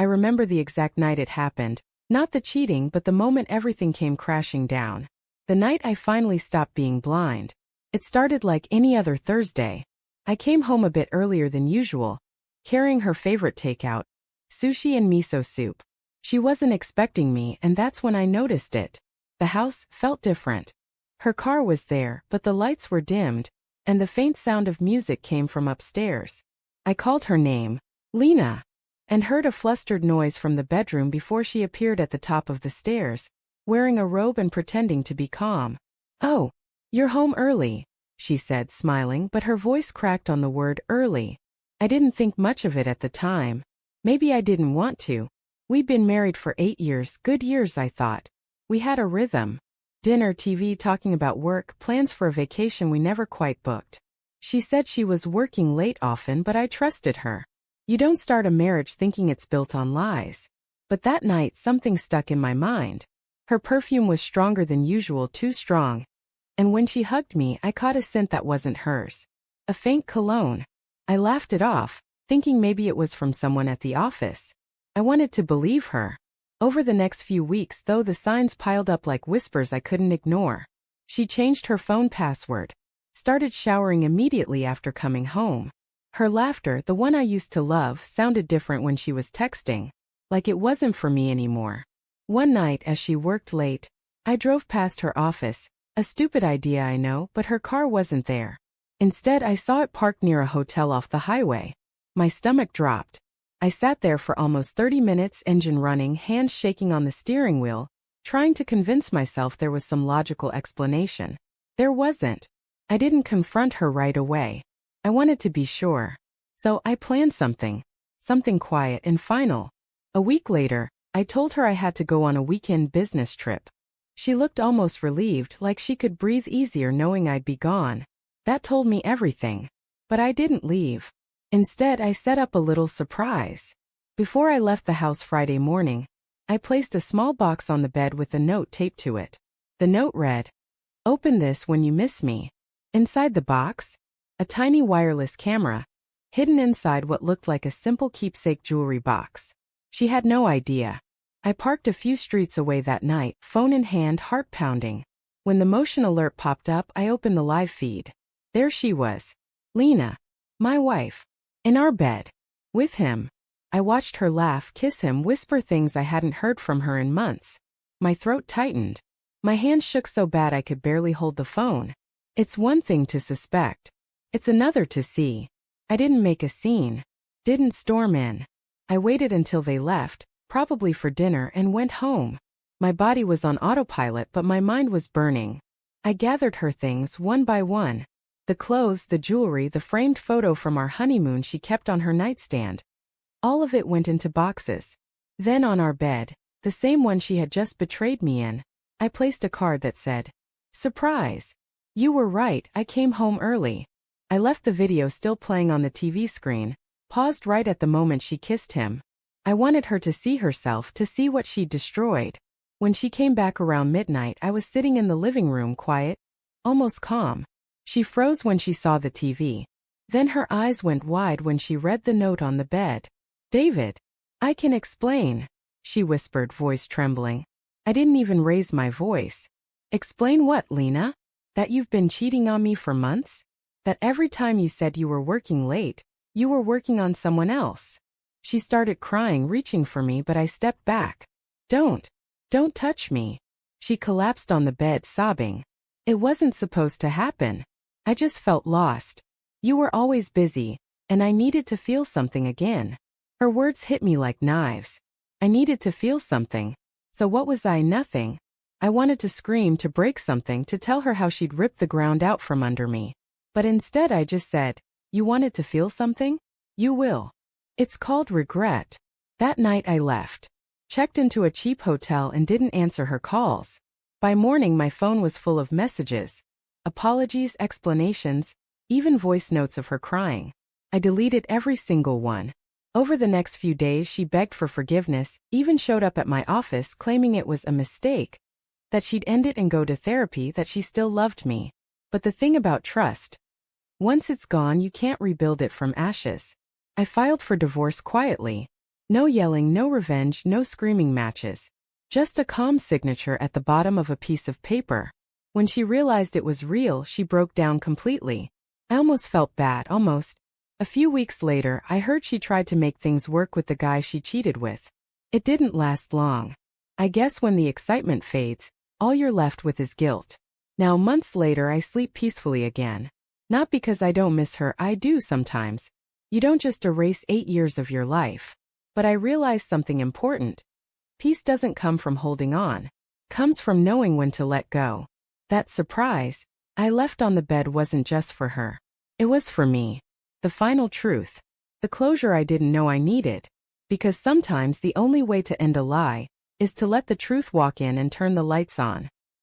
I remember the exact night it happened. Not the cheating, but the moment everything came crashing down. The night I finally stopped being blind. It started like any other Thursday. I came home a bit earlier than usual, carrying her favorite takeout, sushi and miso soup. She wasn't expecting me, and that's when I noticed it. The house felt different. Her car was there, but the lights were dimmed, and the faint sound of music came from upstairs. I called her name, Lena, and heard a flustered noise from the bedroom before she appeared at the top of the stairs, wearing a robe and pretending to be calm. "Oh, you're home early," she said, smiling, but her voice cracked on the word early. I didn't think much of it at the time. Maybe I didn't want to. We'd been married for 8 years, good years, I thought. We had a rhythm. Dinner, TV, talking about work, plans for a vacation we never quite booked. She said she was working late often, but I trusted her. You don't start a marriage thinking it's built on lies. But that night something stuck in my mind. Her perfume was stronger than usual, too strong. And when she hugged me, I caught a scent that wasn't hers. A faint cologne. I laughed it off, thinking maybe it was from someone at the office. I wanted to believe her. Over the next few weeks, though, the signs piled up like whispers I couldn't ignore. She changed her phone password. Started showering immediately after coming home. Her laughter, the one I used to love, sounded different when she was texting. Like it wasn't for me anymore. One night, as she worked late, I drove past her office. A stupid idea, I know, but her car wasn't there. Instead, I saw it parked near a hotel off the highway. My stomach dropped. I sat there for almost 30 minutes, engine running, hands shaking on the steering wheel, trying to convince myself there was some logical explanation. There wasn't. I didn't confront her right away. I wanted to be sure. So I planned something. Something quiet and final. A week later, I told her I had to go on a weekend business trip. She looked almost relieved, like she could breathe easier knowing I'd be gone. That told me everything. But I didn't leave. Instead, I set up a little surprise. Before I left the house Friday morning, I placed a small box on the bed with a note taped to it. The note read, "Open this when you miss me." Inside the box, a tiny wireless camera, hidden inside what looked like a simple keepsake jewelry box. She had no idea. I parked a few streets away that night, phone in hand, heart pounding. When the motion alert popped up, I opened the live feed. There she was. Lena, my wife. In our bed. With him. I watched her laugh, kiss him, whisper things I hadn't heard from her in months. My throat tightened. My hands shook so bad I could barely hold the phone. It's one thing to suspect. It's another to see. I didn't make a scene. Didn't storm in. I waited until they left, probably for dinner, and went home. My body was on autopilot, but my mind was burning. I gathered her things one by one. The clothes, the jewelry, the framed photo from our honeymoon she kept on her nightstand. All of it went into boxes. Then on our bed, the same one she had just betrayed me in, I placed a card that said, "Surprise. You were right, I came home early." I left the video still playing on the TV screen, paused right at the moment she kissed him. I wanted her to see herself, to see what she'd destroyed. When she came back around midnight, I was sitting in the living room, quiet, almost calm. She froze when she saw the TV. Then her eyes went wide when she read the note on the bed. "David, I can explain," she whispered, voice trembling. I didn't even raise my voice. "Explain what, Lena? That you've been cheating on me for months? That every time you said you were working late, you were working on someone else?" She started crying, reaching for me, but I stepped back. Don't touch me." She collapsed on the bed, sobbing. "It wasn't supposed to happen. I just felt lost. You were always busy, and I needed to feel something again." Her words hit me like knives. I needed to feel something. So what was I? Nothing. I wanted to scream, to break something, to tell her how she'd ripped the ground out from under me. But instead I just said, "You wanted to feel something? You will. It's called regret." That night I left. Checked into a cheap hotel and didn't answer her calls. By morning my phone was full of messages. Apologies, explanations, even voice notes of her crying. I deleted every single one. Over the next few days she begged for forgiveness, even showed up at my office claiming it was a mistake, that she'd end it and go to therapy, that she still loved me. But the thing about trust, once it's gone you can't rebuild it from ashes. I filed for divorce quietly. No yelling, no revenge, no screaming matches. Just a calm signature at the bottom of a piece of paper. When she realized it was real, she broke down completely. I almost felt bad, almost. A few weeks later, I heard she tried to make things work with the guy she cheated with. It didn't last long. I guess when the excitement fades, all you're left with is guilt. Now, months later, I sleep peacefully again. Not because I don't miss her, I do sometimes. You don't just erase 8 years of your life. But I realized something important. Peace doesn't come from holding on. Comes from knowing when to let go. That surprise I left on the bed wasn't just for her. It was for me. The final truth. The closure I didn't know I needed. Because sometimes the only way to end a lie is to let the truth walk in and turn the lights on.